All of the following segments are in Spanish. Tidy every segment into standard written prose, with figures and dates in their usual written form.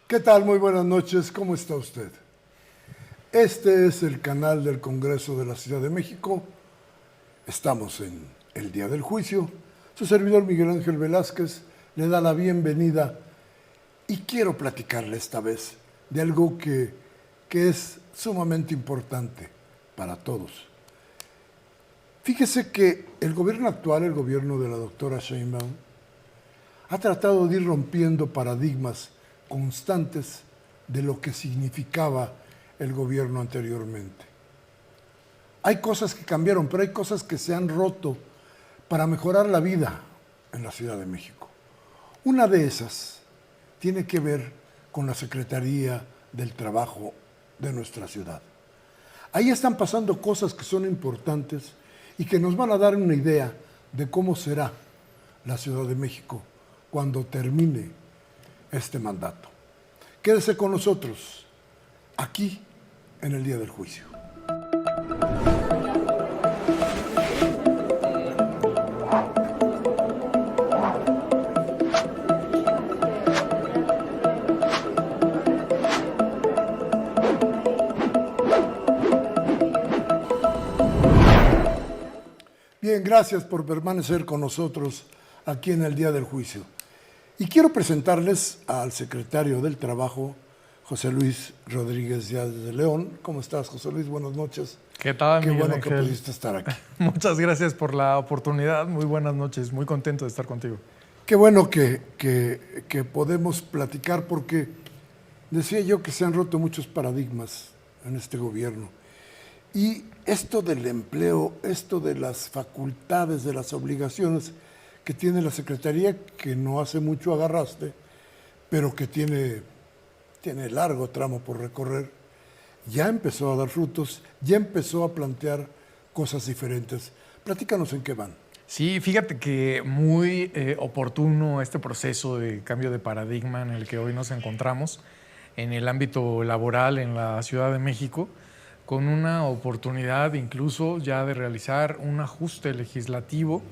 ¿Qué tal? Muy buenas noches. ¿Cómo está usted? Este es el canal del Congreso de la Ciudad de México. Estamos en el día del juicio. Su servidor Miguel Ángel Velázquez le da la bienvenida y quiero platicarle esta vez de algo que es sumamente importante para todos. Fíjese que el gobierno actual, el gobierno de la doctora Sheinbaum, ha tratado de ir rompiendo paradigmas constantes de lo que significaba el gobierno anteriormente. Hay cosas que cambiaron, pero hay cosas que se han roto para mejorar la vida en la Ciudad de México. Una de esas tiene que ver con la Secretaría del Trabajo de nuestra ciudad. Ahí están pasando cosas que son importantes y que nos van a dar una idea de cómo será la Ciudad de México cuando termine este mandato. Quédese con nosotros aquí en el día del juicio. Bien, gracias por permanecer con nosotros aquí en el día del juicio. Y quiero presentarles al secretario del Trabajo, José Luis Rodríguez Díaz de León. ¿Cómo estás, José Luis? Buenas noches. ¿Qué tal, Qué Miguel bueno Ángel? que pudiste estar aquí. Muchas gracias por la oportunidad. Muy buenas noches. Muy contento de estar contigo. Qué bueno que podemos platicar porque decía yo que se han roto muchos paradigmas en este gobierno. Y esto del empleo, esto de las facultades, de las obligaciones que tiene la Secretaría, que no hace mucho agarraste, pero que tiene largo tramo por recorrer, ya empezó a dar frutos, ya empezó a plantear cosas diferentes. Platícanos en qué van. Sí, fíjate que muy oportuno este proceso de cambio de paradigma en el que hoy nos encontramos en el ámbito laboral en la Ciudad de México, con una oportunidad incluso ya de realizar un ajuste legislativo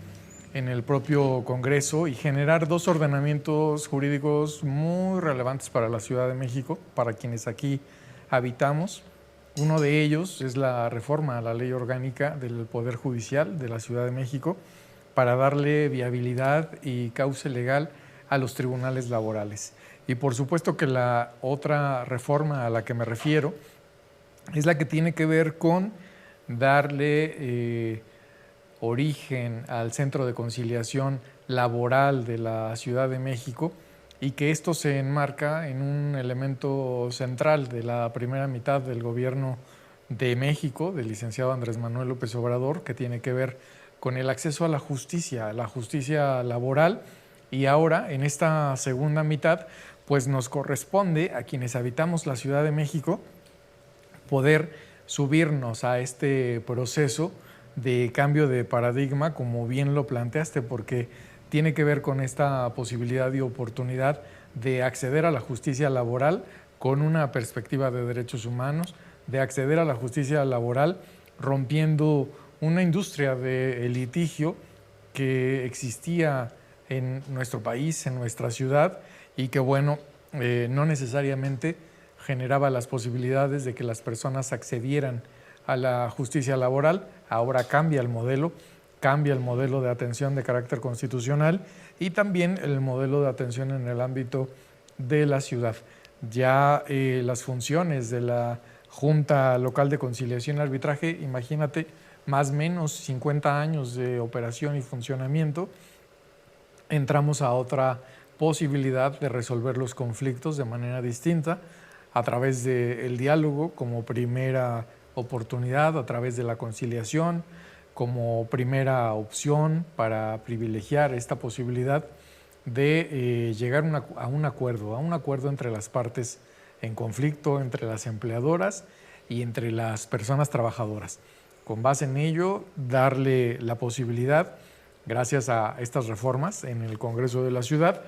en el propio Congreso y generar dos ordenamientos jurídicos muy relevantes para la Ciudad de México, para quienes aquí habitamos. Uno de ellos es la reforma a la Ley Orgánica del Poder Judicial de la Ciudad de México para darle viabilidad y cauce legal a los tribunales laborales. Y por supuesto que la otra reforma a la que me refiero es la que tiene que ver con darle origen al Centro de Conciliación Laboral de la Ciudad de México y que esto se enmarca en un elemento central de la primera mitad del gobierno de México, del licenciado Andrés Manuel López Obrador, que tiene que ver con el acceso a la justicia laboral, y ahora en esta segunda mitad pues nos corresponde a quienes habitamos la Ciudad de México poder subirnos a este proceso de cambio de paradigma, como bien lo planteaste, porque tiene que ver con esta posibilidad y oportunidad de acceder a la justicia laboral con una perspectiva de derechos humanos, de acceder a la justicia laboral rompiendo una industria de litigio que existía en nuestro país, en nuestra ciudad, y que bueno, no necesariamente generaba las posibilidades de que las personas accedieran a la justicia laboral. Ahora cambia el modelo de atención de carácter constitucional y también el modelo de atención en el ámbito de la ciudad. Ya las funciones de la Junta Local de Conciliación y Arbitraje, imagínate, más o menos 50 años de operación y funcionamiento, entramos a otra posibilidad de resolver los conflictos de manera distinta, a través del diálogo como primera oportunidad, a través de la conciliación como primera opción para privilegiar esta posibilidad de llegar a un acuerdo entre las partes en conflicto, entre las empleadoras y entre las personas trabajadoras. Con base en ello, darle la posibilidad, gracias a estas reformas en el Congreso de la Ciudad,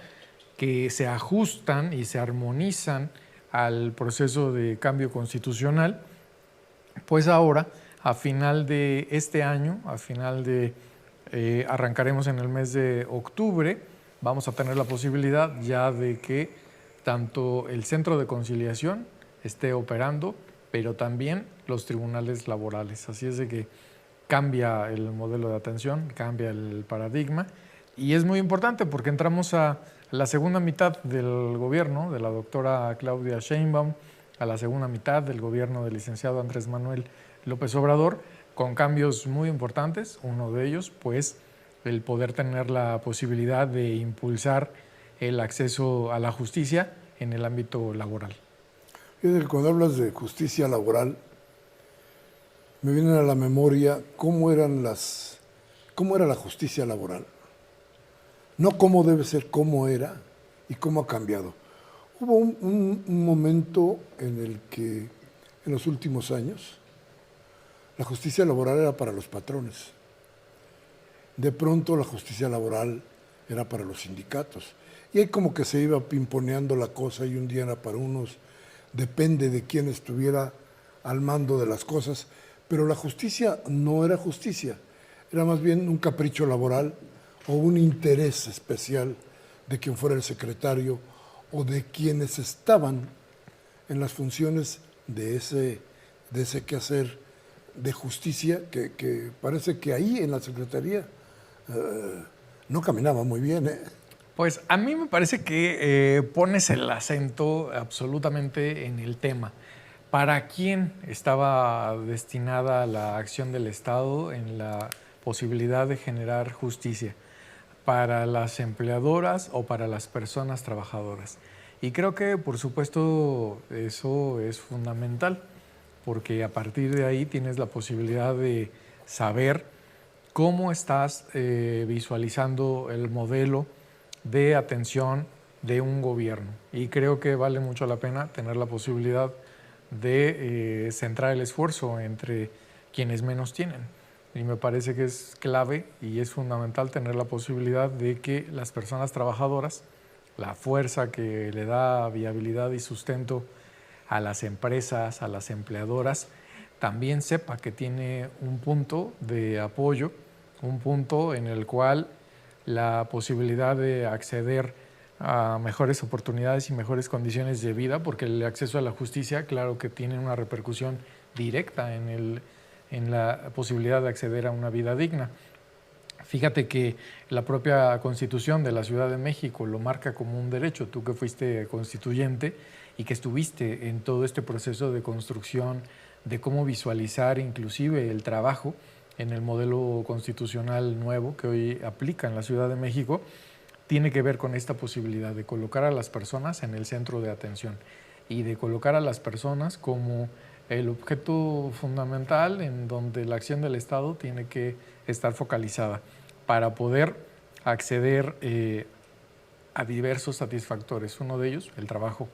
que se ajustan y se armonizan al proceso de cambio constitucional, pues ahora, a final de este año, arrancaremos en el mes de octubre, vamos a tener la posibilidad ya de que tanto el centro de conciliación esté operando, pero también los tribunales laborales. Así es de que cambia el modelo de atención, cambia el paradigma, y es muy importante porque entramos a la segunda mitad del gobierno de la doctora Claudia Sheinbaum, a la segunda mitad del gobierno del licenciado Andrés Manuel López Obrador, con cambios muy importantes. Uno de ellos, pues, el poder tener la posibilidad de impulsar el acceso a la justicia en el ámbito laboral. Fíjate que cuando hablas de justicia laboral, me vienen a la memoria cómo era la justicia laboral. No cómo debe ser, cómo era y cómo ha cambiado. Hubo un momento en el que, en los últimos años, la justicia laboral era para los patrones. De pronto la justicia laboral era para los sindicatos. Y ahí como que se iba pimponeando la cosa, y un día era para unos, depende de quién estuviera al mando de las cosas. Pero la justicia no era justicia, era más bien un capricho laboral o un interés especial de quien fuera el secretario o de quienes estaban en las funciones de ese quehacer de justicia que parece que ahí en la Secretaría no caminaba muy bien. Pues a mí me parece que pones el acento absolutamente en el tema. ¿Para quién estaba destinada la acción del Estado en la posibilidad de generar justicia? ¿Para las empleadoras o para las personas trabajadoras? Y creo que, por supuesto, eso es fundamental, porque a partir de ahí tienes la posibilidad de saber cómo estás visualizando el modelo de atención de un gobierno. Y creo que vale mucho la pena tener la posibilidad de centrar el esfuerzo entre quienes menos tienen. Y me parece que es clave y es fundamental tener la posibilidad de que las personas trabajadoras, la fuerza que le da viabilidad y sustento a las empresas, a las empleadoras, también sepa que tiene un punto de apoyo, un punto en el cual la posibilidad de acceder a mejores oportunidades y mejores condiciones de vida, porque el acceso a la justicia, claro que tiene una repercusión directa en la posibilidad de acceder a una vida digna. Fíjate que la propia Constitución de la Ciudad de México lo marca como un derecho. Tú que fuiste constituyente y que estuviste en todo este proceso de construcción, de cómo visualizar inclusive el trabajo en el modelo constitucional nuevo que hoy aplica en la Ciudad de México, tiene que ver con esta posibilidad de colocar a las personas en el centro de atención y de colocar a las personas como el objeto fundamental en donde la acción del Estado tiene que estar focalizada para poder acceder a diversos satisfactores. Uno de ellos, el trabajo.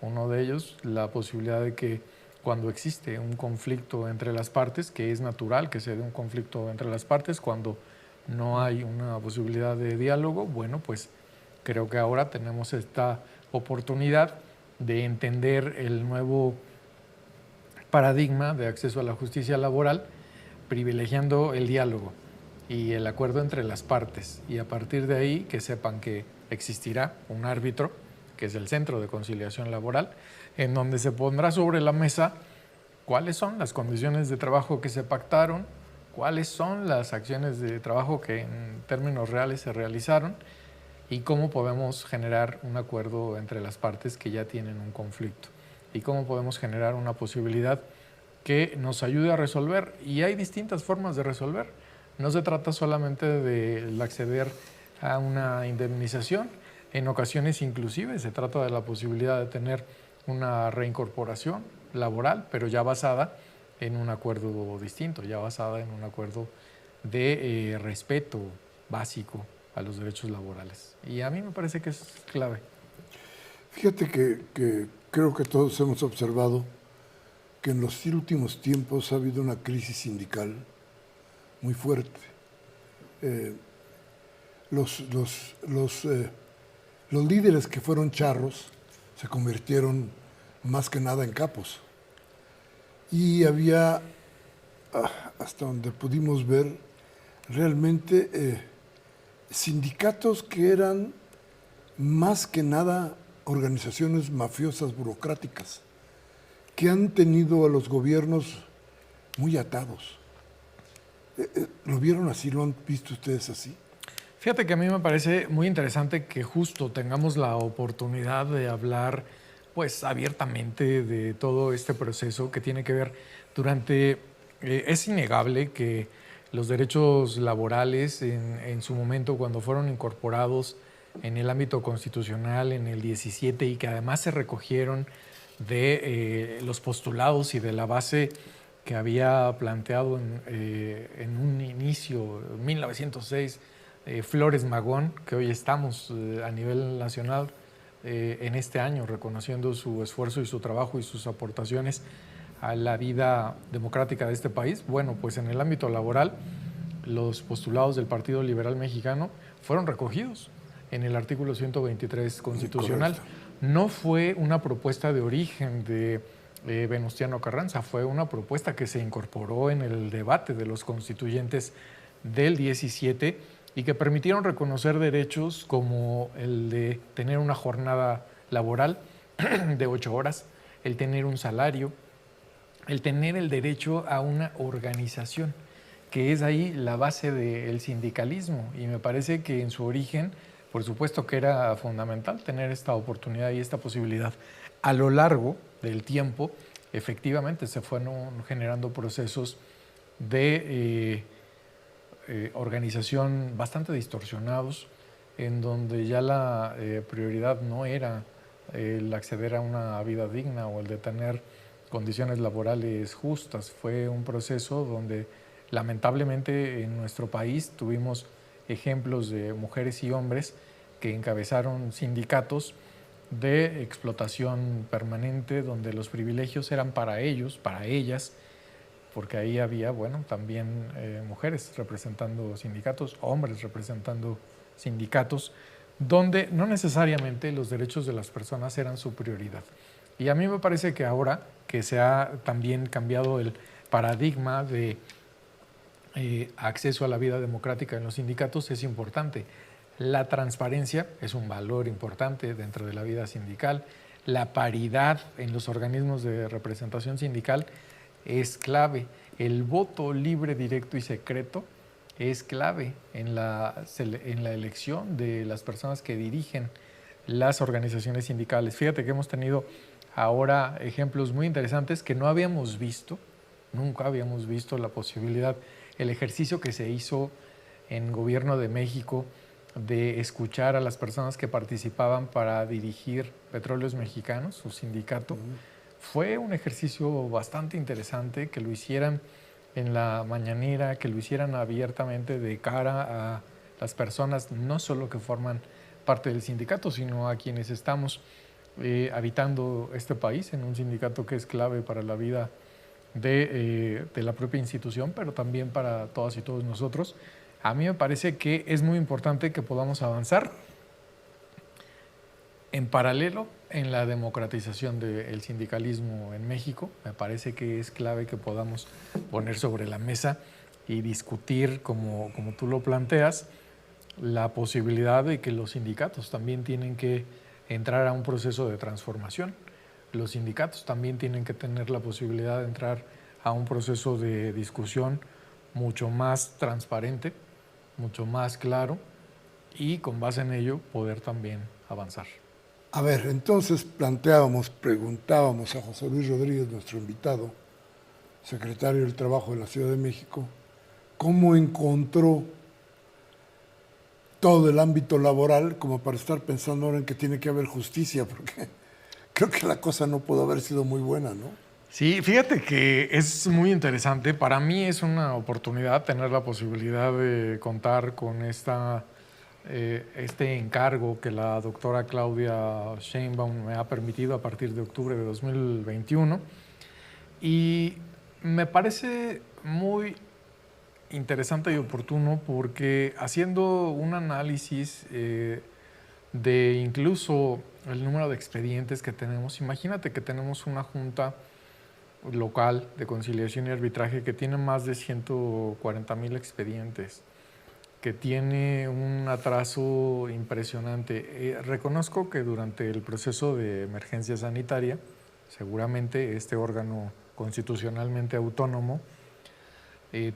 Uno de ellos, la posibilidad de que cuando existe un conflicto entre las partes, que es natural que se dé un conflicto entre las partes, cuando no hay una posibilidad de diálogo, bueno, pues creo que ahora tenemos esta oportunidad de entender el nuevo paradigma de acceso a la justicia laboral, privilegiando el diálogo y el acuerdo entre las partes, y a partir de ahí que sepan que existirá un árbitro, que es el Centro de Conciliación Laboral, en donde se pondrá sobre la mesa cuáles son las condiciones de trabajo que se pactaron, cuáles son las acciones de trabajo que en términos reales se realizaron y cómo podemos generar un acuerdo entre las partes que ya tienen un conflicto y cómo podemos generar una posibilidad que nos ayude a resolver. Y hay distintas formas de resolver. No se trata solamente de acceder a una indemnización. En ocasiones inclusive se trata de la posibilidad de tener una reincorporación laboral, pero ya basada en un acuerdo distinto, ya basada en un acuerdo de respeto básico a los derechos laborales. Y a mí me parece que es clave. Fíjate que creo que todos hemos observado que en los últimos tiempos ha habido una crisis sindical muy fuerte. Los líderes que fueron charros se convirtieron más que nada en capos. Y había, hasta donde pudimos ver, realmente sindicatos que eran más que nada organizaciones mafiosas burocráticas que han tenido a los gobiernos muy atados. ¿Lo vieron así? ¿Lo han visto ustedes así? Fíjate que a mí me parece muy interesante que justo tengamos la oportunidad de hablar pues abiertamente de todo este proceso que tiene que ver durante... es innegable que los derechos laborales en su momento cuando fueron incorporados en el ámbito constitucional en el 17 y que además se recogieron de los postulados y de la base que había planteado en un inicio, en 1906, Flores Magón, que hoy estamos a nivel nacional en este año reconociendo su esfuerzo y su trabajo y sus aportaciones a la vida democrática de este país. Bueno, pues en el ámbito laboral, los postulados del Partido Liberal Mexicano fueron recogidos en el artículo 123 constitucional. Correcto. No fue una propuesta de origen de Venustiano Carranza, fue una propuesta que se incorporó en el debate de los constituyentes del 17 y que permitieron reconocer derechos como el de tener una jornada laboral de 8 horas, el tener un salario, el tener el derecho a una organización, que es ahí la base del sindicalismo. Y me parece que en su origen, por supuesto que era fundamental tener esta oportunidad y esta posibilidad. A lo largo del tiempo, efectivamente, se fueron generando procesos de organización bastante distorsionados, en donde ya la prioridad no era el acceder a una vida digna o el de tener condiciones laborales justas. Fue un proceso donde lamentablemente en nuestro país tuvimos ejemplos de mujeres y hombres que encabezaron sindicatos de explotación permanente, donde los privilegios eran para ellos, para ellas, porque ahí había, bueno, también mujeres representando sindicatos, hombres representando sindicatos, donde no necesariamente los derechos de las personas eran su prioridad. Y a mí me parece que ahora que se ha también cambiado el paradigma de acceso a la vida democrática en los sindicatos, es importante. La transparencia es un valor importante dentro de la vida sindical. La paridad en los organismos de representación sindical es clave. El voto libre, directo y secreto es clave en la elección de las personas que dirigen las organizaciones sindicales. Fíjate que hemos tenido ahora ejemplos muy interesantes que no habíamos visto, nunca habíamos visto la posibilidad, el ejercicio que se hizo en Gobierno de México de escuchar a las personas que participaban para dirigir Petróleos Mexicanos, su sindicato. Fue un ejercicio bastante interesante que lo hicieran en la mañanera, que lo hicieran abiertamente de cara a las personas, no solo que forman parte del sindicato, sino a quienes estamos habitando este país en un sindicato que es clave para la vida de la propia institución, pero también para todas y todos nosotros. A mí me parece que es muy importante que podamos avanzar en paralelo en la democratización del sindicalismo en México. Me parece que es clave que podamos poner sobre la mesa y discutir, como tú lo planteas, la posibilidad de que los sindicatos también tienen que entrar a un proceso de transformación. Los sindicatos también tienen que tener la posibilidad de entrar a un proceso de discusión mucho más transparente, mucho más claro, y con base en ello poder también avanzar. A ver, entonces preguntábamos a José Luis Rodríguez, nuestro invitado, secretario del Trabajo de la Ciudad de México, cómo encontró todo el ámbito laboral como para estar pensando ahora en que tiene que haber justicia, porque creo que la cosa no pudo haber sido muy buena, ¿no? Sí, fíjate que es muy interesante. Para mí es una oportunidad tener la posibilidad de contar con este encargo que la doctora Claudia Sheinbaum me ha permitido a partir de octubre de 2021. Y me parece muy interesante y oportuno porque haciendo un análisis de incluso el número de expedientes que tenemos, imagínate que tenemos una junta local de conciliación y arbitraje que tiene más de 140,000 expedientes. que tiene un atraso impresionante. Reconozco que durante el proceso de emergencia sanitaria, seguramente este órgano constitucionalmente autónomo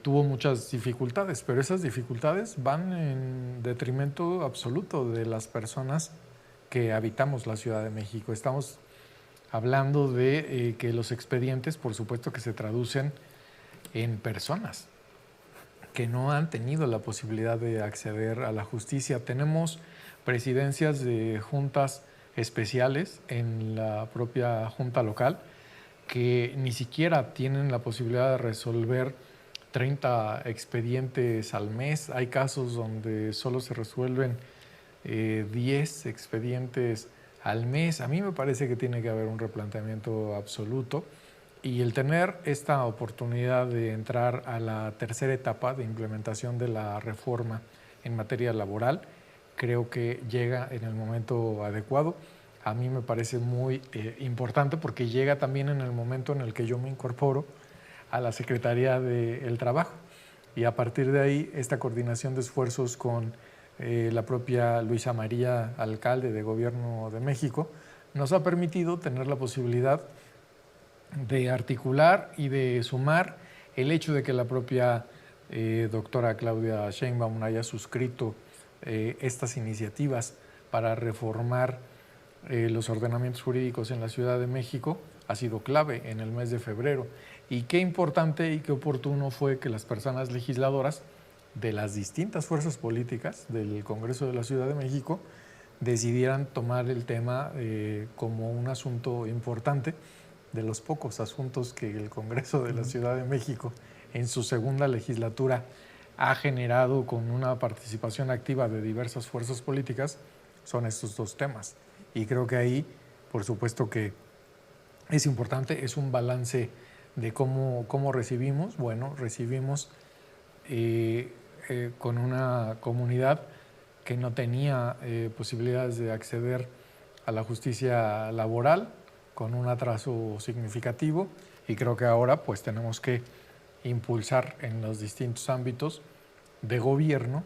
tuvo muchas dificultades, pero esas dificultades van en detrimento absoluto de las personas que habitamos la Ciudad de México. Estamos hablando de que los expedientes, por supuesto, que se traducen en personas que no han tenido la posibilidad de acceder a la justicia. Tenemos presidencias de juntas especiales en la propia junta local que ni siquiera tienen la posibilidad de resolver 30 expedientes al mes. Hay casos donde solo se resuelven 10 expedientes al mes. A mí me parece que tiene que haber un replanteamiento absoluto. Y el tener esta oportunidad de entrar a la tercera etapa de implementación de la reforma en materia laboral, creo que llega en el momento adecuado. A mí me parece muy importante porque llega también en el momento en el que yo me incorporo a la Secretaría del Trabajo. Y a partir de ahí, esta coordinación de esfuerzos con la propia Luisa María, alcalde de Gobierno de México, nos ha permitido tener la posibilidad de articular y de sumar el hecho de que la propia doctora Claudia Sheinbaum haya suscrito estas iniciativas para reformar los ordenamientos jurídicos en la Ciudad de México ha sido clave en el mes de febrero. Y qué importante y qué oportuno fue que las personas legisladoras de las distintas fuerzas políticas del Congreso de la Ciudad de México decidieran tomar el tema como un asunto importante, de los pocos asuntos que el Congreso de la Ciudad de México en su segunda legislatura ha generado con una participación activa de diversas fuerzas políticas, son estos dos temas. Y creo que ahí, por supuesto que es importante, es un balance de cómo recibimos. Bueno, recibimos con una comunidad que no tenía posibilidades de acceder a la justicia laboral, con un atraso significativo, y creo que ahora pues tenemos que impulsar en los distintos ámbitos de gobierno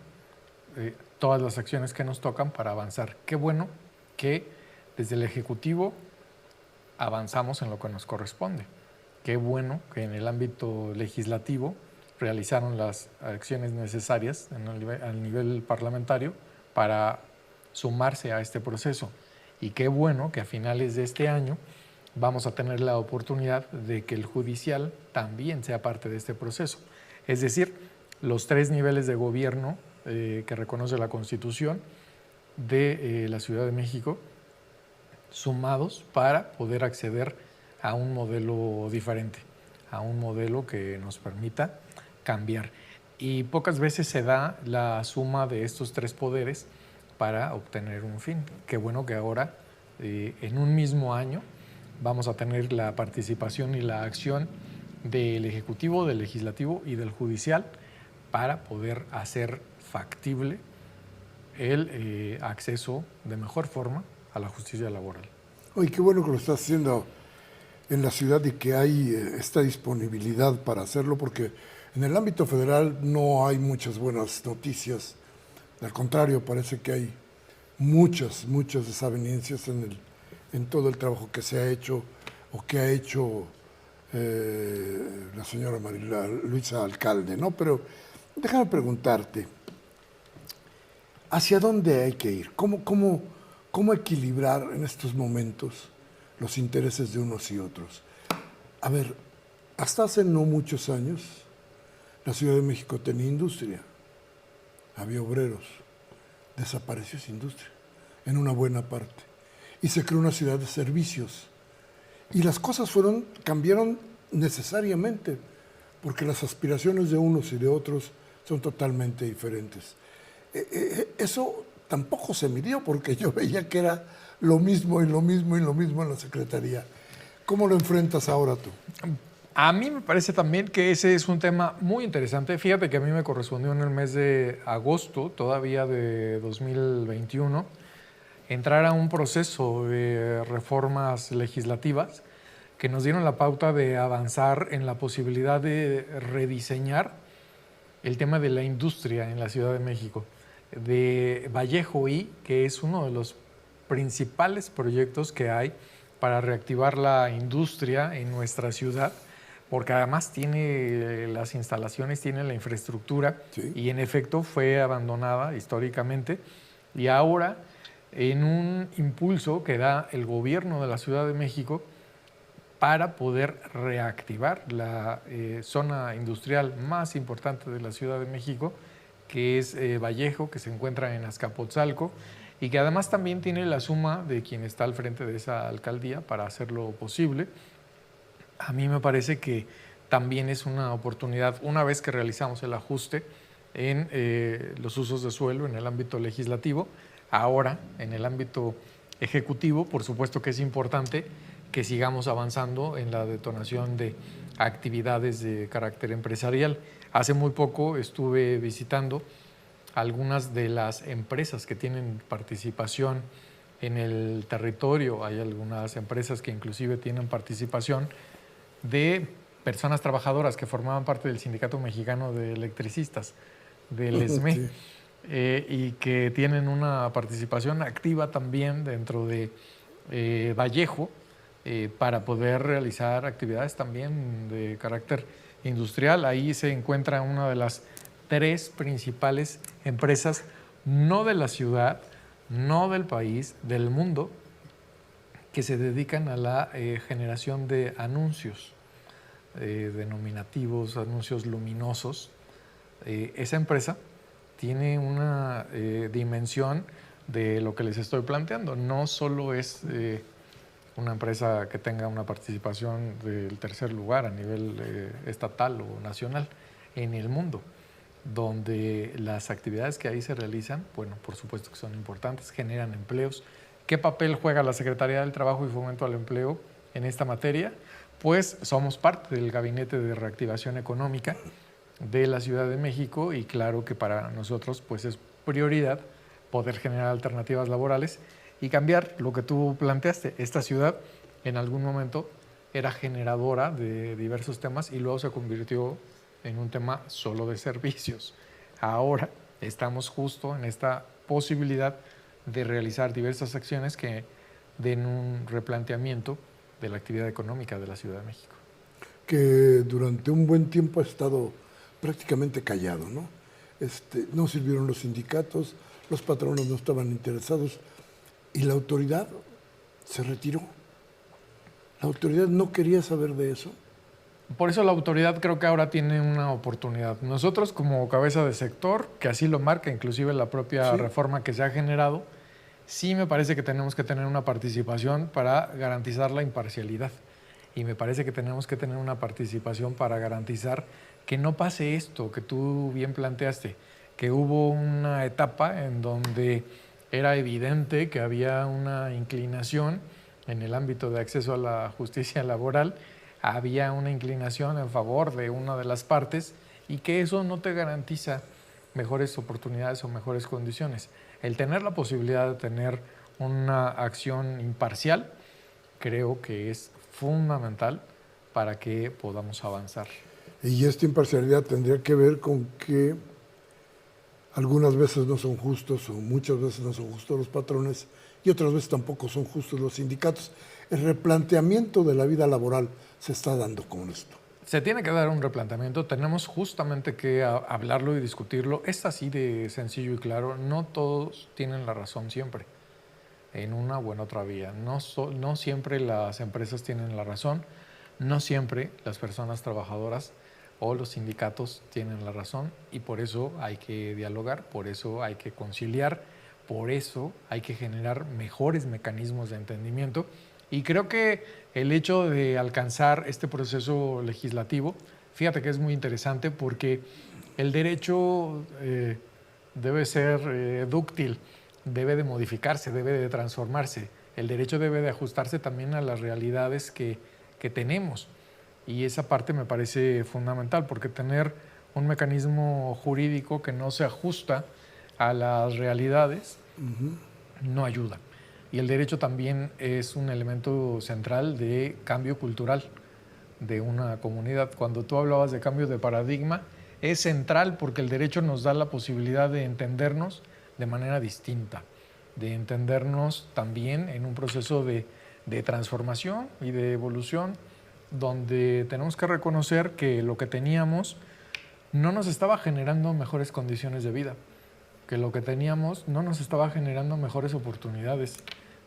todas las acciones que nos tocan para avanzar. Qué bueno que desde el Ejecutivo avanzamos en lo que nos corresponde. Qué bueno que en el ámbito legislativo realizaron las acciones necesarias a nivel parlamentario para sumarse a este proceso. Y qué bueno que a finales de este año vamos a tener la oportunidad de que el judicial también sea parte de este proceso. Es decir, los 3 niveles de gobierno que reconoce la Constitución de la Ciudad de México, sumados para poder acceder a un modelo diferente, a un modelo que nos permita cambiar. Y pocas veces se da la suma de estos 3 poderes para obtener un fin. Qué bueno que ahora, en un mismo año, vamos a tener la participación y la acción del Ejecutivo, del Legislativo y del Judicial para poder hacer factible el acceso de mejor forma a la justicia laboral. Oye, qué bueno que lo estás haciendo en la ciudad y que hay esta disponibilidad para hacerlo, porque en el ámbito federal no hay muchas buenas noticias. Al contrario, parece que hay muchas desavenencias en todo el trabajo que se ha hecho o que ha hecho la señora Luisa Alcalde, ¿no? Pero déjame preguntarte, ¿hacia dónde hay que ir? ¿Cómo equilibrar en estos momentos los intereses de unos y otros? A ver, hasta hace no muchos años, la Ciudad de México tenía industria, había obreros, desapareció esa industria en una buena parte y se creó una ciudad de servicios. Y las cosas cambiaron necesariamente, porque las aspiraciones de unos y de otros son totalmente diferentes. Eso tampoco se midió, porque yo veía que era lo mismo en la Secretaría. ¿Cómo lo enfrentas ahora tú? A mí me parece también que ese es un tema muy interesante. Fíjate que a mí me correspondió en el mes de agosto, todavía de 2021, entrar a un proceso de reformas legislativas que nos dieron la pauta de avanzar en la posibilidad de rediseñar el tema de la industria en la Ciudad de México, de Vallejo I, que es uno de los principales proyectos que hay para reactivar la industria en nuestra ciudad, porque además tiene las instalaciones, tiene la infraestructura, Sí. y en efecto fue abandonada históricamente, y ahora en un impulso que da el gobierno de la Ciudad de México para poder reactivar la zona industrial más importante de la Ciudad de México, que es Vallejo, que se encuentra en Azcapotzalco, y que además también tiene la suma de quien está al frente de esa alcaldía para hacerlo posible. A mí me parece que también es una oportunidad, una vez que realizamos el ajuste en los usos de suelo en el ámbito legislativo, ahora en el ámbito ejecutivo, por supuesto que es importante que sigamos avanzando en la detonación de actividades de carácter empresarial. Hace muy poco estuve visitando algunas de las empresas que tienen participación en el territorio. Hay algunas empresas que inclusive tienen participación de personas trabajadoras que formaban parte del Sindicato Mexicano de Electricistas, del ESME, Sí. y que tienen una participación activa también dentro de Vallejo, para poder realizar actividades también de carácter industrial. Ahí se encuentra una de las 3 principales empresas, no de la ciudad, no del país, del mundo, que se dedican a la generación de anuncios denominativos, anuncios luminosos. Esa empresa tiene una dimensión de lo que les estoy planteando. No solo es una empresa que tenga una participación del tercer lugar a nivel estatal o nacional en el mundo, donde las actividades que ahí se realizan, bueno, por supuesto que son importantes, generan empleos. ¿Qué papel juega la Secretaría del Trabajo y Fomento al Empleo en esta materia? Pues somos parte del Gabinete de Reactivación Económica de la Ciudad de México, y claro que para nosotros pues es prioridad poder generar alternativas laborales y cambiar lo que tú planteaste. Esta ciudad en algún momento era generadora de diversos temas y luego se convirtió en un tema solo de servicios. Ahora estamos justo en esta posibilidad de realizar diversas acciones que den un replanteamiento de la actividad económica de la Ciudad de México. Que durante un buen tiempo ha estado prácticamente callado, ¿no? No sirvieron los sindicatos, los patronos no estaban interesados y la autoridad se retiró. La autoridad no quería saber de eso. Por eso la autoridad creo que ahora tiene una oportunidad. Nosotros como cabeza de sector, que así lo marca inclusive la propia reforma que se ha generado, sí me parece que tenemos que tener una participación para garantizar la imparcialidad. Y me parece que tenemos que tener una participación para garantizar que no pase esto que tú bien planteaste, que hubo una etapa en donde era evidente que había una inclinación en el ámbito de acceso a la justicia laboral, había una inclinación en favor de una de las partes, y que eso no te garantiza mejores oportunidades o mejores condiciones. El tener la posibilidad de tener una acción imparcial creo que es fundamental para que podamos avanzar. Y esta imparcialidad tendría que ver con que algunas veces no son justos o muchas veces no son justos los patrones y otras veces tampoco son justos los sindicatos. El replanteamiento de la vida laboral se está dando con esto. Se tiene que dar un replanteamiento, tenemos justamente que hablarlo y discutirlo. Es así de sencillo y claro, no todos tienen la razón siempre, en una o en otra vía. No siempre las empresas tienen la razón, no siempre las personas trabajadoras o los sindicatos tienen la razón, y por eso hay que dialogar, por eso hay que conciliar, por eso hay que generar mejores mecanismos de entendimiento. Y creo que el hecho de alcanzar este proceso legislativo, fíjate que es muy interesante porque el derecho debe ser dúctil, debe de modificarse, debe de transformarse. El derecho debe de ajustarse también a las realidades que tenemos. Y esa parte me parece fundamental, porque tener un mecanismo jurídico que no se ajusta a las realidades no ayuda. Y el derecho también es un elemento central de cambio cultural de una comunidad. Cuando tú hablabas de cambio de paradigma, es central porque el derecho nos da la posibilidad de entendernos de manera distinta, de entendernos también en un proceso de transformación y de evolución, donde tenemos que reconocer que lo que teníamos no nos estaba generando mejores condiciones de vida, que lo que teníamos no nos estaba generando mejores oportunidades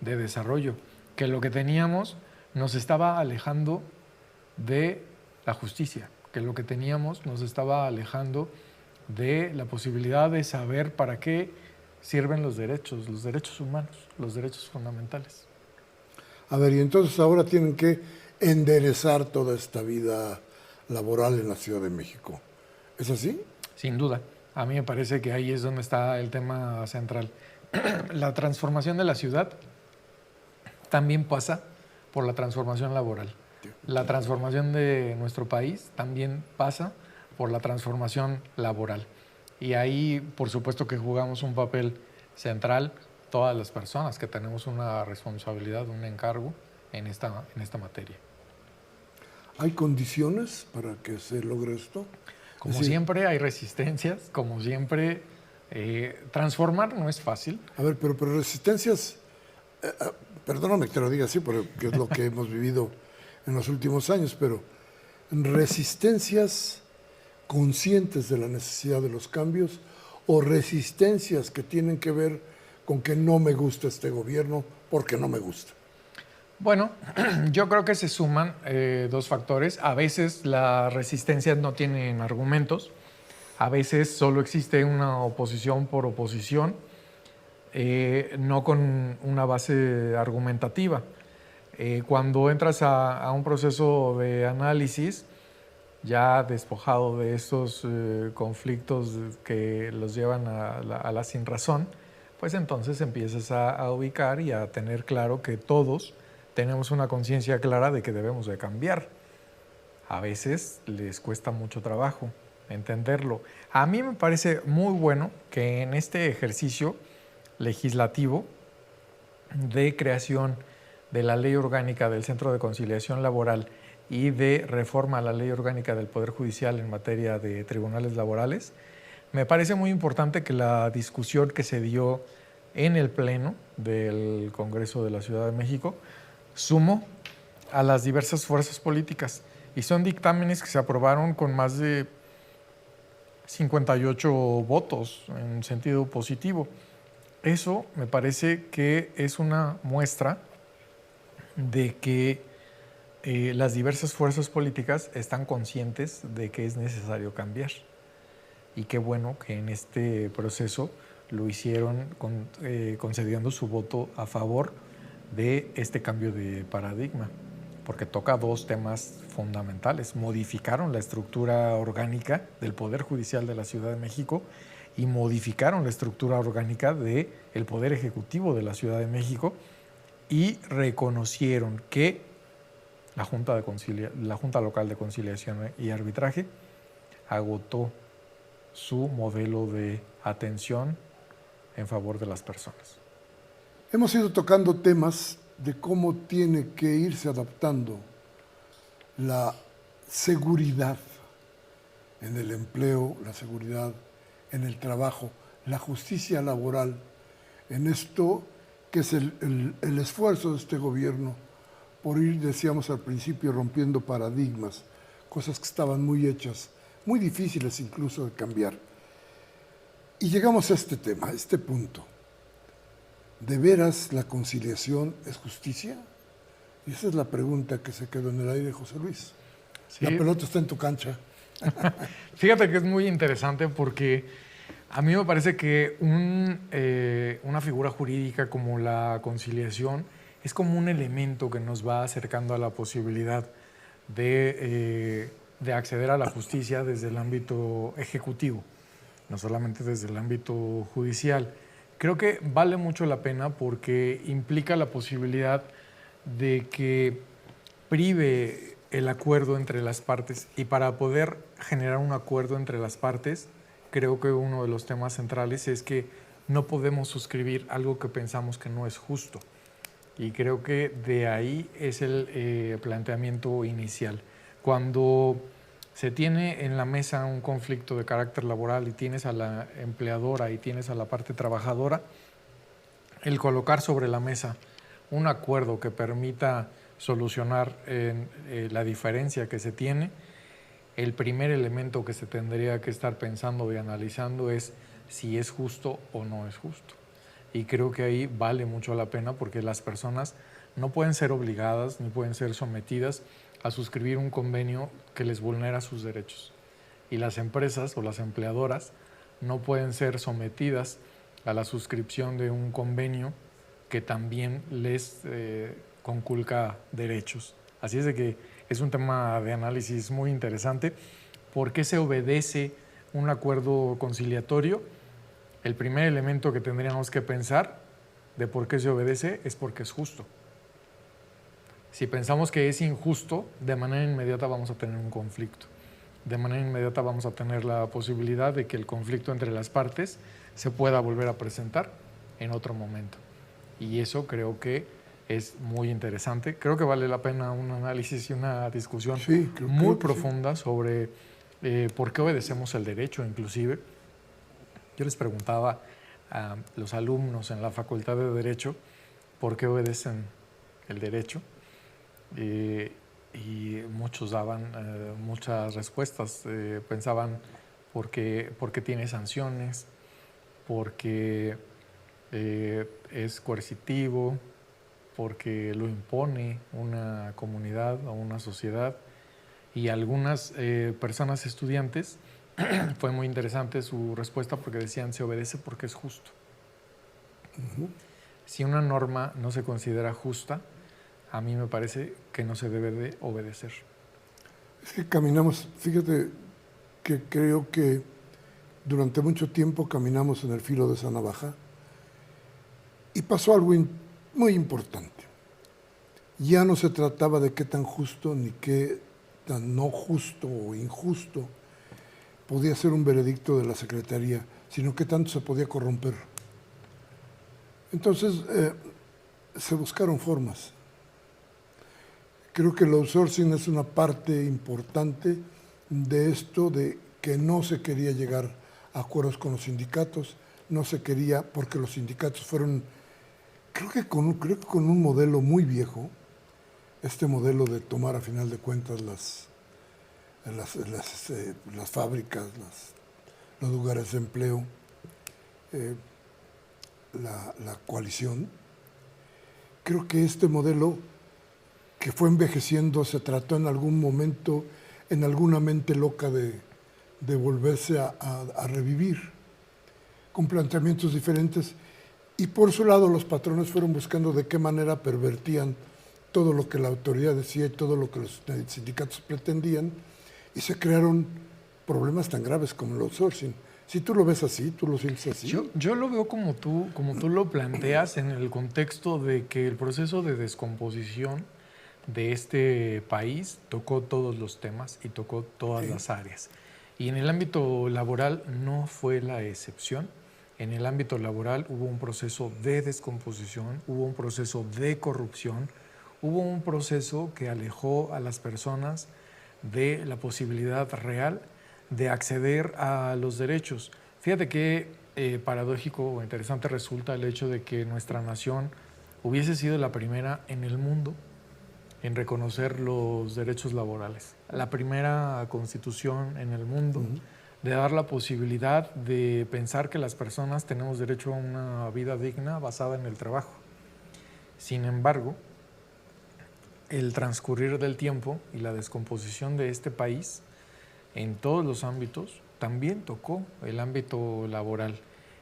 de desarrollo, que lo que teníamos nos estaba alejando de la justicia, que lo que teníamos nos estaba alejando de la posibilidad de saber para qué sirven los derechos humanos, los derechos fundamentales. A ver, y entonces ahora tienen que enderezar toda esta vida laboral en la Ciudad de México. ¿Es así? Sin duda. A mí me parece que ahí es donde está el tema central. La transformación de la ciudad también pasa por la transformación laboral. La transformación de nuestro país también pasa por la transformación laboral. Y ahí, por supuesto que jugamos un papel central todas las personas que tenemos una responsabilidad, un encargo en esta materia. ¿Hay condiciones para que se logre esto? Como siempre hay resistencias, como siempre transformar no es fácil. A ver, pero resistencias, perdóname que te lo diga así, porque es lo que hemos vivido en los últimos años, pero resistencias conscientes de la necesidad de los cambios o resistencias que tienen que ver con que no me gusta este gobierno porque no me gusta. Bueno, yo creo que se suman dos factores. A veces las resistencias no tienen argumentos, a veces solo existe una oposición por oposición, no con una base argumentativa. Cuando entras a un proceso de análisis, ya despojado de estos conflictos que los llevan a la sinrazón, pues entonces empiezas a ubicar y a tener claro que todos tenemos una conciencia clara de que debemos de cambiar. A veces les cuesta mucho trabajo entenderlo. A mí me parece muy bueno que en este ejercicio legislativo de creación de la Ley Orgánica del Centro de Conciliación Laboral y de reforma a la Ley Orgánica del Poder Judicial en materia de tribunales laborales, me parece muy importante que la discusión que se dio en el Pleno del Congreso de la Ciudad de México sumó a las diversas fuerzas políticas y son dictámenes que se aprobaron con más de 58 votos en sentido positivo. Eso me parece que es una muestra de que las diversas fuerzas políticas están conscientes de que es necesario cambiar. Y qué bueno que en este proceso lo hicieron concediendo su voto a favor de este cambio de paradigma, porque toca dos temas fundamentales. Modificaron la estructura orgánica del Poder Judicial de la Ciudad de México y modificaron la estructura orgánica del Poder Ejecutivo de la Ciudad de México y reconocieron que la Junta Local de Conciliación y Arbitraje agotó su modelo de atención en favor de las personas. Hemos ido tocando temas de cómo tiene que irse adaptando la seguridad en el empleo, la seguridad en el trabajo, la justicia laboral, en esto que es el esfuerzo de este gobierno por ir, decíamos al principio, rompiendo paradigmas, cosas que estaban muy hechas, muy difíciles incluso de cambiar. Y llegamos a este tema, a este punto. ¿De veras la conciliación es justicia? Y esa es la pregunta que se quedó en el aire, José Luis. Sí. La pelota está en tu cancha. Fíjate que es muy interesante porque a mí me parece que una figura jurídica como la conciliación es como un elemento que nos va acercando a la posibilidad de acceder a la justicia desde el ámbito ejecutivo, no solamente desde el ámbito judicial. Creo que vale mucho la pena porque implica la posibilidad de que prive el acuerdo entre las partes, y para poder generar un acuerdo entre las partes, creo que uno de los temas centrales es que no podemos suscribir algo que pensamos que no es justo. Y creo que de ahí es el planteamiento inicial. Cuando se tiene en la mesa un conflicto de carácter laboral y tienes a la empleadora y tienes a la parte trabajadora, el colocar sobre la mesa un acuerdo que permita solucionar la diferencia que se tiene, el primer elemento que se tendría que estar pensando y analizando es si es justo o no es justo. Y creo que ahí vale mucho la pena porque las personas no pueden ser obligadas ni pueden ser sometidas a suscribir un convenio que les vulnera sus derechos. Y las empresas o las empleadoras no pueden ser sometidas a la suscripción de un convenio que también les conculca derechos. Así es de que es un tema de análisis muy interesante. ¿Por qué se obedece un acuerdo conciliatorio? El primer elemento que tendríamos que pensar de por qué se obedece es porque es justo. Si pensamos que es injusto, de manera inmediata vamos a tener un conflicto. De manera inmediata vamos a tener la posibilidad de que el conflicto entre las partes se pueda volver a presentar en otro momento. Y eso creo que es muy interesante. Creo que vale la pena un análisis y una discusión muy profunda sobre por qué obedecemos el derecho, inclusive. Yo les preguntaba a los alumnos en la Facultad de Derecho por qué obedecen el derecho. Y muchos daban muchas respuestas. Pensaban porque tiene sanciones, porque es coercitivo, porque lo impone una comunidad o una sociedad. Y algunas personas estudiantes, fue muy interesante su respuesta porque decían se obedece porque es justo. Si una norma no se considera justa, a mí me parece que no se debe de obedecer. Es que caminamos, fíjate que creo que durante mucho tiempo caminamos en el filo de esa navaja y pasó algo muy importante. Ya no se trataba de qué tan justo ni qué tan no justo o injusto podía ser un veredicto de la Secretaría, sino qué tanto se podía corromper. Entonces, se buscaron formas. Creo que el outsourcing es una parte importante de esto, de que no se quería llegar a acuerdos con los sindicatos, no se quería, porque los sindicatos fueron, creo que con un modelo muy viejo, este modelo de tomar a final de cuentas las fábricas, los lugares de empleo, la coalición. Creo que este modelo que fue envejeciendo, se trató en algún momento, en alguna mente loca de volverse a revivir, con planteamientos diferentes. Y por su lado los patrones fueron buscando de qué manera pervertían todo lo que la autoridad decía y todo lo que los sindicatos pretendían, y se crearon problemas tan graves como el outsourcing. Si tú lo ves así, tú lo sientes así. Yo lo veo como tú lo planteas, en el contexto de que el proceso de descomposición de este país tocó todos los temas y tocó todas las áreas. Y en el ámbito laboral no fue la excepción. En el ámbito laboral hubo un proceso de descomposición, hubo un proceso de corrupción, hubo un proceso que alejó a las personas de la posibilidad real de acceder a los derechos. Fíjate qué paradójico o interesante resulta el hecho de que nuestra nación hubiese sido la primera en el mundo en reconocer los derechos laborales. La primera constitución en el mundo de dar la posibilidad de pensar que las personas tenemos derecho a una vida digna basada en el trabajo. Sin embargo, el transcurrir del tiempo y la descomposición de este país en todos los ámbitos también tocó el ámbito laboral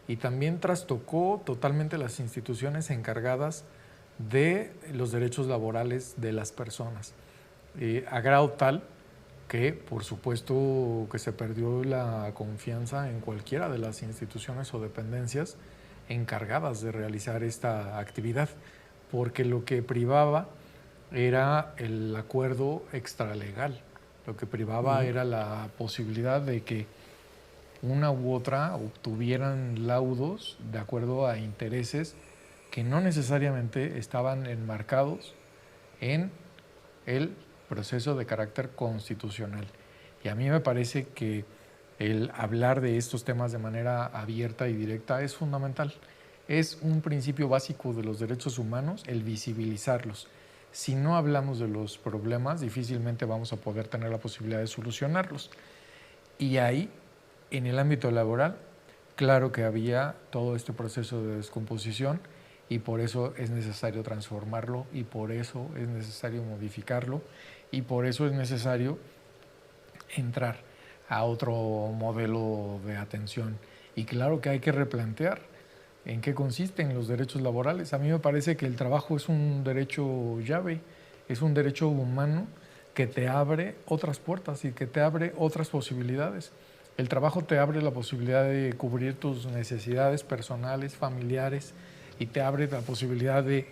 y también trastocó totalmente las instituciones encargadas de los derechos laborales de las personas, a grado tal que, por supuesto, que se perdió la confianza en cualquiera de las instituciones o dependencias encargadas de realizar esta actividad, porque lo que privaba era el acuerdo extralegal, lo que privaba era la posibilidad de que una u otra obtuvieran laudos de acuerdo a intereses que no necesariamente estaban enmarcados en el proceso de carácter constitucional. Y a mí me parece que el hablar de estos temas de manera abierta y directa es fundamental. Es un principio básico de los derechos humanos el visibilizarlos. Si no hablamos de los problemas, difícilmente vamos a poder tener la posibilidad de solucionarlos. Y ahí, en el ámbito laboral, claro que había todo este proceso de descomposición y por eso es necesario transformarlo y por eso es necesario modificarlo y por eso es necesario entrar a otro modelo de atención. Y claro que hay que replantear en qué consisten los derechos laborales. A mí me parece que el trabajo es un derecho llave, es un derecho humano que te abre otras puertas y que te abre otras posibilidades. El trabajo te abre la posibilidad de cubrir tus necesidades personales, familiares, y te abre la posibilidad de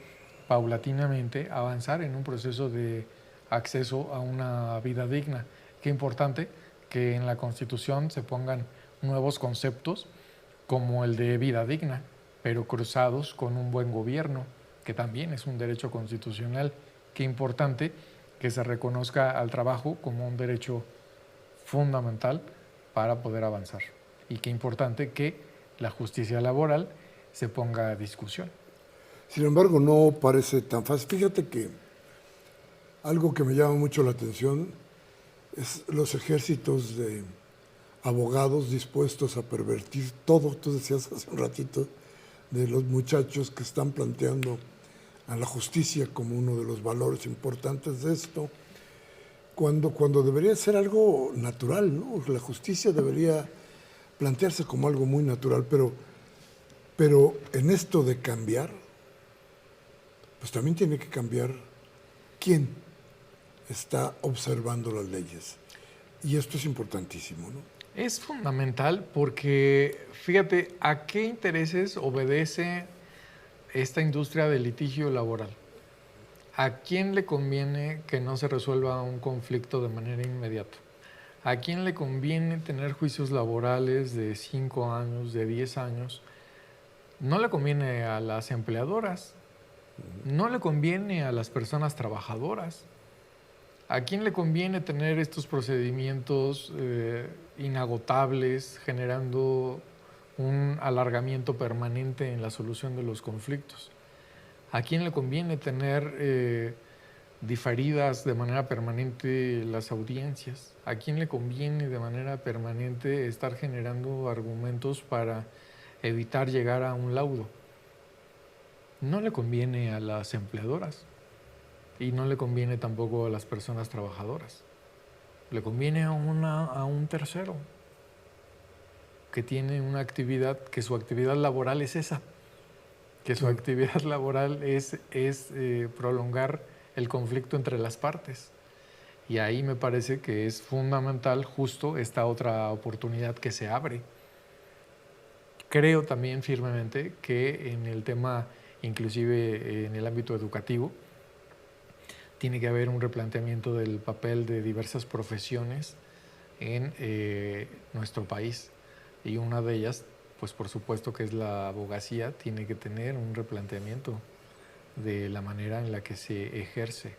paulatinamente avanzar en un proceso de acceso a una vida digna. Qué importante que en la Constitución se pongan nuevos conceptos como el de vida digna, pero cruzados con un buen gobierno, que también es un derecho constitucional. Qué importante que se reconozca al trabajo como un derecho fundamental para poder avanzar. Y qué importante que la justicia laboral se ponga a discusión. Sin embargo, no parece tan fácil. Fíjate que algo que me llama mucho la atención es los ejércitos de abogados dispuestos a pervertir todo. Tú decías hace un ratito de los muchachos que están planteando a la justicia como uno de los valores importantes de esto, cuando debería ser algo natural, ¿no? La justicia debería plantearse como algo muy natural, pero en esto de cambiar, pues también tiene que cambiar quién está observando las leyes. Y esto es importantísimo, ¿no? Es fundamental porque, fíjate, ¿a qué intereses obedece esta industria del litigio laboral? ¿A quién le conviene que no se resuelva un conflicto de manera inmediata? ¿A quién le conviene tener juicios laborales de 5 años, de 10 años? No le conviene a las empleadoras, no le conviene a las personas trabajadoras. ¿A quién le conviene tener estos procedimientos inagotables, generando un alargamiento permanente en la solución de los conflictos? ¿A quién le conviene tener diferidas de manera permanente las audiencias? ¿A quién le conviene de manera permanente estar generando argumentos para evitar llegar a un laudo? No le conviene a las empleadoras. Y no le conviene tampoco a las personas trabajadoras. Le conviene a un tercero que tiene una actividad, que su actividad laboral es esa, que su actividad laboral es prolongar el conflicto entre las partes. Y ahí me parece que es fundamental justo esta otra oportunidad que se abre. Creo también firmemente que en el tema, inclusive en el ámbito educativo, tiene que haber un replanteamiento del papel de diversas profesiones en nuestro país. Y una de ellas, pues por supuesto que es la abogacía, tiene que tener un replanteamiento de la manera en la que se ejerce,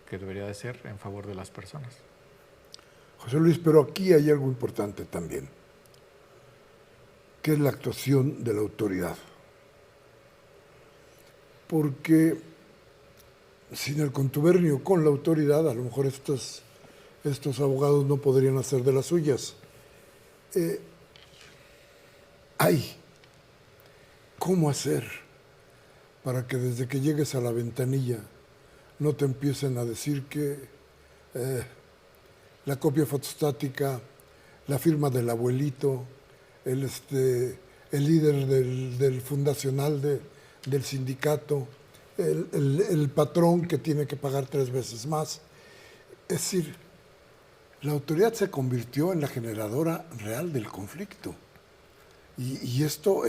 que debería de ser en favor de las personas. José Luis, pero aquí hay algo importante también, que es la actuación de la autoridad. Porque sin el contubernio con la autoridad, a lo mejor estos abogados no podrían hacer de las suyas. ¿Cómo hacer para que desde que llegues a la ventanilla no te empiecen a decir que la copia fotostática, la firma del abuelito, el líder del fundacional del sindicato, el patrón que tiene que pagar 3 veces más? Es decir, la autoridad se convirtió en la generadora real del conflicto. Y esto,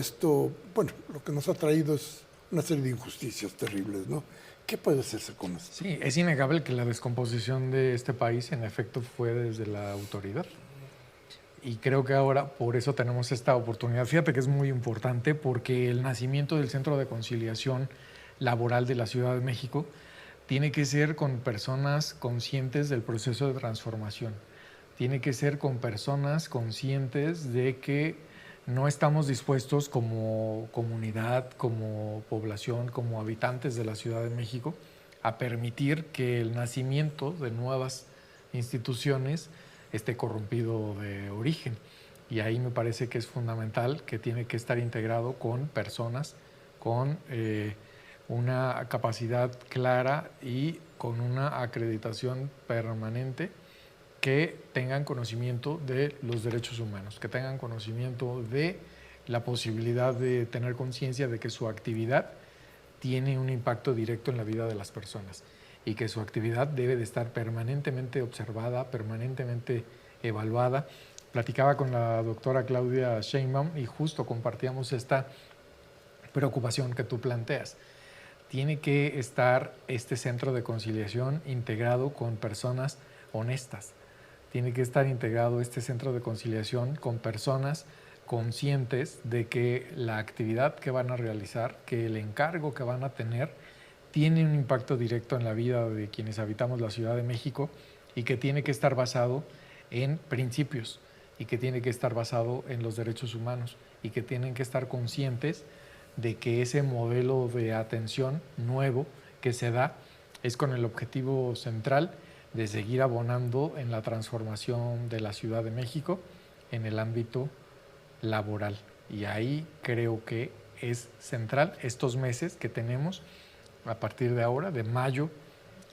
bueno, lo que nos ha traído es una serie de injusticias terribles, ¿no? ¿Qué puede hacerse con esto? Sí, es innegable que la descomposición de este país, en efecto, fue desde la autoridad. Y creo que ahora por eso tenemos esta oportunidad. Fíjate que es muy importante porque el nacimiento del Centro de Conciliación Laboral de la Ciudad de México tiene que ser con personas conscientes del proceso de transformación, tiene que ser con personas conscientes de que no estamos dispuestos como comunidad, como población, como habitantes de la Ciudad de México, a permitir que el nacimiento de nuevas instituciones esté corrompido de origen. Y ahí me parece que es fundamental que tiene que estar integrado con personas con una capacidad clara y con una acreditación permanente, que tengan conocimiento de los derechos humanos, que tengan conocimiento de la posibilidad de tener conciencia de que su actividad tiene un impacto directo en la vida de las personas y que su actividad debe de estar permanentemente observada, permanentemente evaluada. Platicaba con la doctora Claudia Sheinbaum y justo compartíamos esta preocupación que tú planteas. Tiene que estar este centro de conciliación integrado con personas honestas. Tiene que estar integrado este centro de conciliación con personas conscientes de que la actividad que van a realizar, que el encargo que van a tener, tiene un impacto directo en la vida de quienes habitamos la Ciudad de México y que tiene que estar basado en principios y que tiene que estar basado en los derechos humanos y que tienen que estar conscientes de que ese modelo de atención nuevo que se da es con el objetivo central de seguir abonando en la transformación de la Ciudad de México en el ámbito laboral. Y ahí creo que es central estos meses que tenemos a partir de ahora, de mayo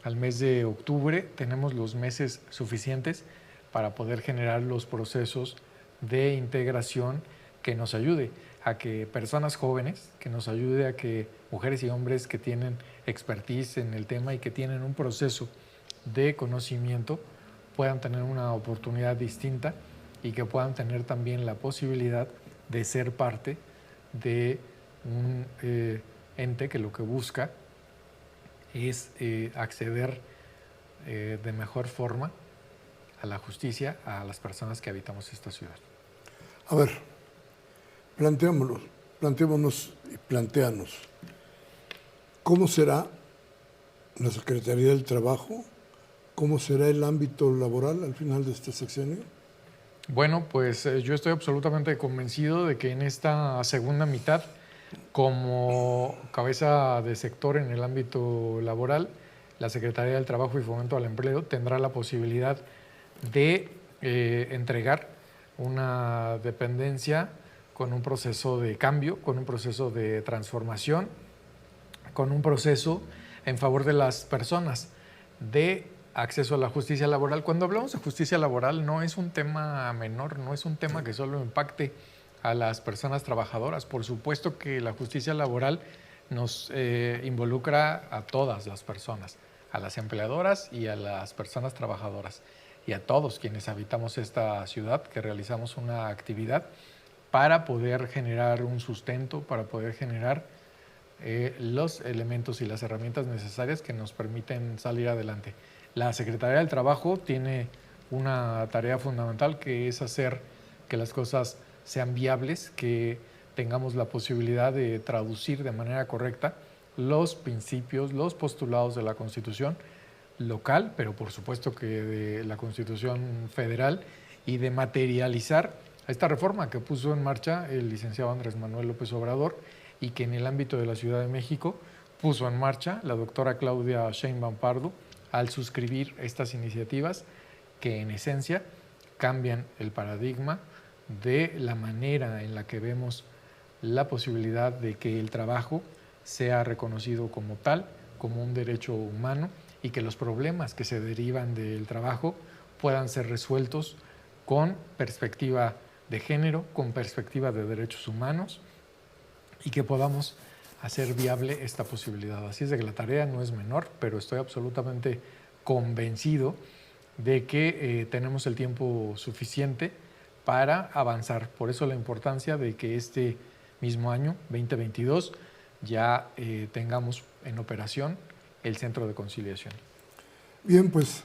al mes de octubre, tenemos los meses suficientes para poder generar los procesos de integración que nos ayude a que personas jóvenes, que nos ayude a que mujeres y hombres que tienen expertise en el tema y que tienen un proceso de conocimiento puedan tener una oportunidad distinta y que puedan tener también la posibilidad de ser parte de un ente que lo que busca es acceder de mejor forma a la justicia a las personas que habitamos esta ciudad. A ver, planteémonos y plantéanos, ¿cómo será la Secretaría del Trabajo? ¿Cómo será el ámbito laboral al final de este sexenio? Bueno, pues yo estoy absolutamente convencido de que en esta segunda mitad, como cabeza de sector en el ámbito laboral, la Secretaría del Trabajo y Fomento al Empleo tendrá la posibilidad de entregar una dependencia con un proceso de cambio, con un proceso de transformación, con un proceso en favor de las personas, de acceso a la justicia laboral. Cuando hablamos de justicia laboral no es un tema menor, no es un tema que solo impacte a las personas trabajadoras. Por supuesto que la justicia laboral nos involucra a todas las personas, a las empleadoras y a las personas trabajadoras y a todos quienes habitamos esta ciudad, que realizamos una actividad para poder generar un sustento, para poder generar los elementos y las herramientas necesarias que nos permiten salir adelante. La Secretaría del Trabajo tiene una tarea fundamental, que es hacer que las cosas sean viables, que tengamos la posibilidad de traducir de manera correcta los principios, los postulados de la Constitución local, pero por supuesto que de la Constitución federal, y de materializar esta reforma que puso en marcha el licenciado Andrés Manuel López Obrador y que en el ámbito de la Ciudad de México puso en marcha la doctora Claudia Sheinbaum Pardo al suscribir estas iniciativas que en esencia cambian el paradigma de la manera en la que vemos la posibilidad de que el trabajo sea reconocido como tal, como un derecho humano, y que los problemas que se derivan del trabajo puedan ser resueltos con perspectiva de género, con perspectiva de derechos humanos, y que podamos hacer viable esta posibilidad. Así es de que la tarea no es menor, pero estoy absolutamente convencido de que tenemos el tiempo suficiente para avanzar. Por eso la importancia de que este mismo año, 2022, ya tengamos en operación el Centro de Conciliación. Bien, pues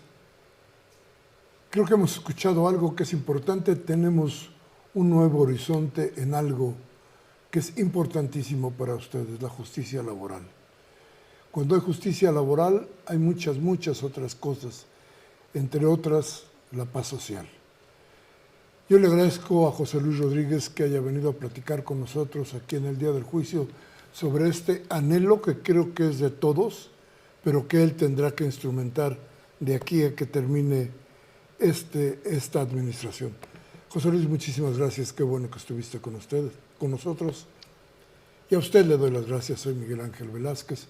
creo que hemos escuchado algo que es importante. Tenemos un nuevo horizonte en algo que es importantísimo para ustedes, la justicia laboral. Cuando hay justicia laboral hay muchas otras cosas, entre otras la paz social. Yo le agradezco a José Luis Rodríguez que haya venido a platicar con nosotros aquí en el día del juicio sobre este anhelo que creo que es de todos, pero que él tendrá que instrumentar de aquí a que termine esta administración. José Luis, muchísimas gracias, qué bueno que estuviste con nosotros. Y a usted le doy las gracias, soy Miguel Ángel Velázquez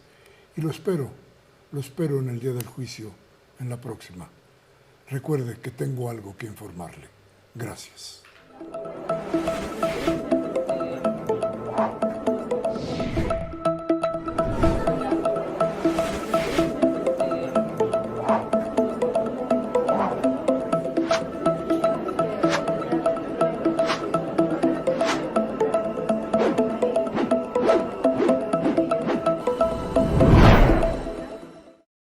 y lo espero en el día del juicio, en la próxima. Recuerde que tengo algo que informarle. Gracias.